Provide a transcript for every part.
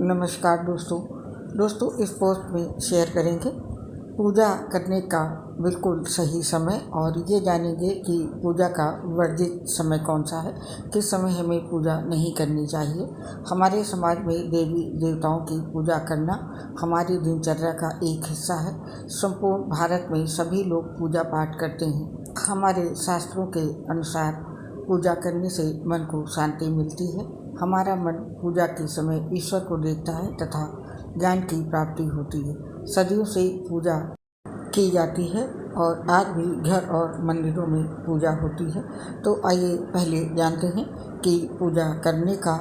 नमस्कार दोस्तों इस पोस्ट में शेयर करेंगे पूजा करने का बिल्कुल सही समय और ये जानेंगे कि पूजा का वर्जित समय कौन सा है, किस समय हमें पूजा नहीं करनी चाहिए। हमारे समाज में देवी देवताओं की पूजा करना हमारी दिनचर्या का एक हिस्सा है। संपूर्ण भारत में सभी लोग पूजा पाठ करते हैं। हमारे शास्त्रों के अनुसार पूजा करने से मन को शांति मिलती है। हमारा मन पूजा के समय ईश्वर को देखता है तथा ज्ञान की प्राप्ति होती है। सदियों से पूजा की जाती है और आज भी घर और मंदिरों में पूजा होती है। तो आइए पहले जानते हैं कि पूजा करने का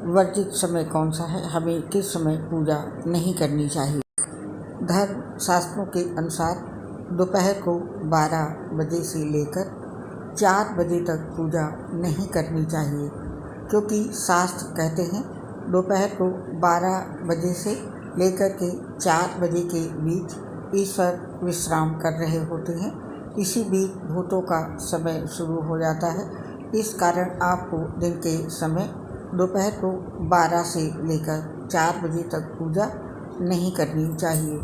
वर्जित समय कौन सा है, हमें किस समय पूजा नहीं करनी चाहिए। धर्म शास्त्रों के अनुसार दोपहर को 12 बजे से लेकर 4 बजे तक पूजा नहीं करनी चाहिए, क्योंकि शास्त्र कहते हैं दोपहर को 12 बजे से लेकर के 4 बजे के बीच ईश्वर विश्राम कर रहे होते हैं। इसी बीच भूतों का समय शुरू हो जाता है। इस कारण आपको दिन के समय दोपहर को 12 से लेकर 4 बजे तक पूजा नहीं करनी चाहिए।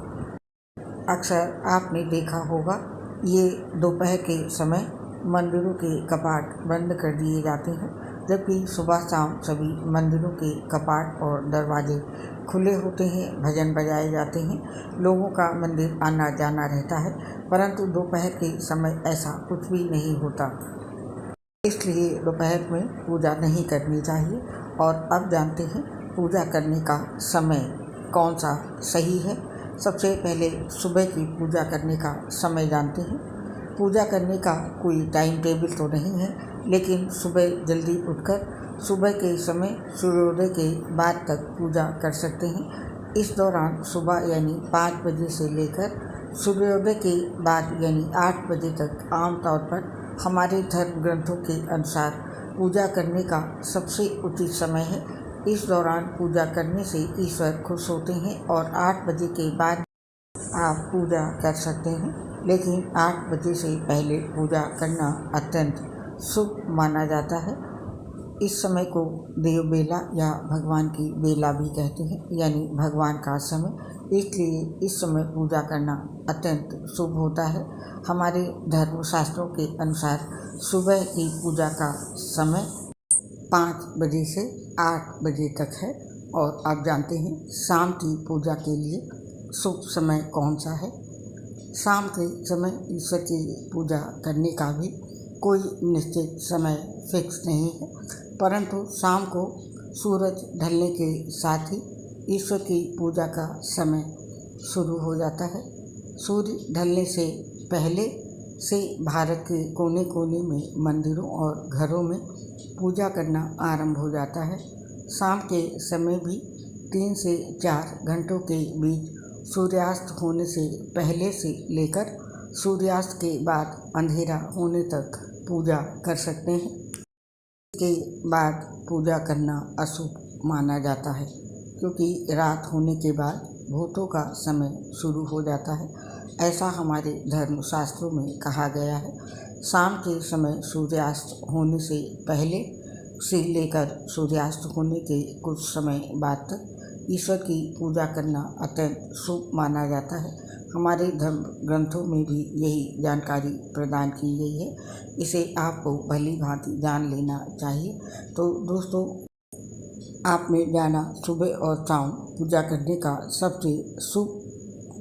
अक्सर आपने देखा होगा ये दोपहर के समय मंदिरों के कपाट बंद कर दिए जाते हैं, जबकि सुबह शाम सभी मंदिरों के कपाट और दरवाजे खुले होते हैं, भजन बजाए जाते हैं, लोगों का मंदिर आना जाना रहता है। परंतु दोपहर के समय ऐसा कुछ भी नहीं होता, इसलिए दोपहर में पूजा नहीं करनी चाहिए। और अब जानते हैं पूजा करने का समय कौन सा सही है। सबसे पहले सुबह की पूजा करने का समय जानते हैं। पूजा करने का कोई टाइम टेबल तो नहीं है, लेकिन सुबह जल्दी उठकर सुबह के समय सूर्योदय के बाद तक पूजा कर सकते हैं। इस दौरान सुबह यानी 5 बजे से लेकर सूर्योदय के बाद यानी 8 बजे तक आमतौर पर हमारे धर्म ग्रंथों के अनुसार पूजा करने का सबसे उचित समय है। इस दौरान पूजा करने से ईश्वर खुश होते हैं और 8 बजे के बाद आप पूजा कर सकते हैं, लेकिन 8 बजे से पहले पूजा करना अत्यंत शुभ माना जाता है। इस समय को देव बेला या भगवान की बेला भी कहते हैं, यानी भगवान का समय। इसलिए इस समय पूजा करना अत्यंत शुभ होता है। हमारे धर्म शास्त्रों के अनुसार सुबह की पूजा का समय 5 बजे से 8 बजे तक है। और आप जानते हैं शाम की पूजा के लिए शुभ समय कौन सा है। शाम के समय ईश्वर की पूजा करने का भी कोई निश्चित समय फिक्स नहीं है, परंतु शाम को सूरज ढलने के साथ ही ईश्वर की पूजा का समय शुरू हो जाता है। सूर्य ढलने से पहले से भारत के कोने कोने में मंदिरों और घरों में पूजा करना आरंभ हो जाता है। शाम के समय भी 3 से 4 घंटों के बीच सूर्यास्त होने से पहले से लेकर सूर्यास्त के बाद अंधेरा होने तक पूजा कर सकते हैं। इसके बाद पूजा करना अशुभ माना जाता है, क्योंकि रात होने के बाद भूतों का समय शुरू हो जाता है। ऐसा हमारे धर्म शास्त्रों में कहा गया है। शाम के समय सूर्यास्त होने से पहले से लेकर सूर्यास्त होने के कुछ समय बाद तक ईश्वर की पूजा करना अत्यंत शुभ माना जाता है। हमारे धर्म ग्रंथों में भी यही जानकारी प्रदान की गई है। इसे आपको भली भांति जान लेना चाहिए। तो दोस्तों, आपने जाना सुबह और शाम पूजा करने का सबसे शुभ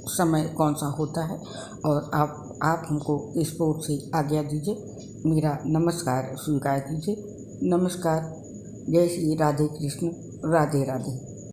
समय कौन सा होता है, और आप हमको इस पोस्ट से आज्ञा दीजिए। मेरा नमस्कार स्वीकार कीजिए। नमस्कार। जय श्री राधे कृष्ण। राधे राधे।